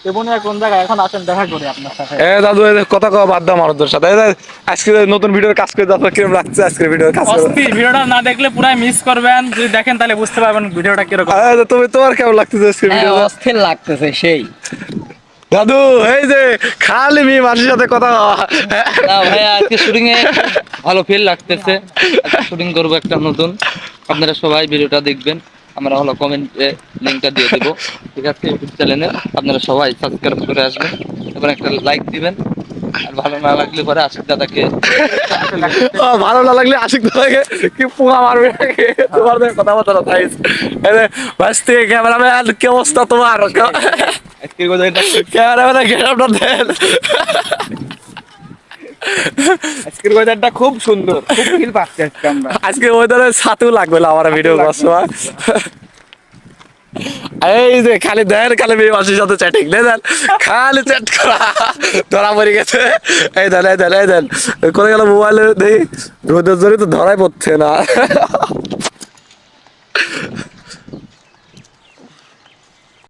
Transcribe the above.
এবনিয়া কোন জায়গায় এখন আসেন দেখা করি আপনার সাথে। দাদু কথা কওয়া বাদ দাও মানুষদের সাথে। আজকে নতুন ভিডিওর কাজ করে যাচ্ছ, কিরকম লাগছে আজকে ভিডিওর কাজ করে? অস্থির, ভিডিওটা না দেখলে পুরাই মিস করবেন, যদি দেখেন তাহলে বুঝতে পারবেন ভিডিওটা কিরকম। তুমি তোমার কেমন লাগতেছে আজকে হ্যাঁ ভিডিওটা? অস্থির লাগতেছে সেই। দাদু এই যে খালি মেয়ে মানুষের সাথে কথা না ভাই আজকে শুটিং এ ভালো ফিল লাগতেছে। আজকে শুটিং করবো একটা নতুন, আপনারা সবাই ভিডিওটা দেখবেন। আমরা হলো কমেন্টে লিংকটা দিয়ে দেবো, ঠিক আছে? ইউটিউব চ্যানেলে আপনারা সবাই সাবস্ক্রাইব করে আসবেন এবং একটা লাইক দিবেন। আর ভালো না লাগলে পরে আশিক দাদাকে ভালো না লাগলে আশিক দাদাকে কি পোকা মারবে নাকি? তোমার কথাবার্তা তাই বাস থেকে ক্যামেরাম্যান, কি অবস্থা তোমার? আজকের কথা এটা, ক্যামেরাম্যানের গেটআপটা দেন। আজকের ওয়েদারটা খুব সুন্দর, খুব ফিল পাচ্ছি আজকে আমরা। আজকে ওয়েদারে ছাতু লাগবে না আমার ভিডিও করার সময়। এই যে খালি দেন, খালি মেয়ে মানুষের সাথে চ্যাটিং দেন, খালি চ্যাট করা ধরা পড়ে গেছে। এই দেন, এই দেন, এই দেন, করে গেল মোবাইলে দেখি রোদের জন্য তো ধরাই পড়ছে না।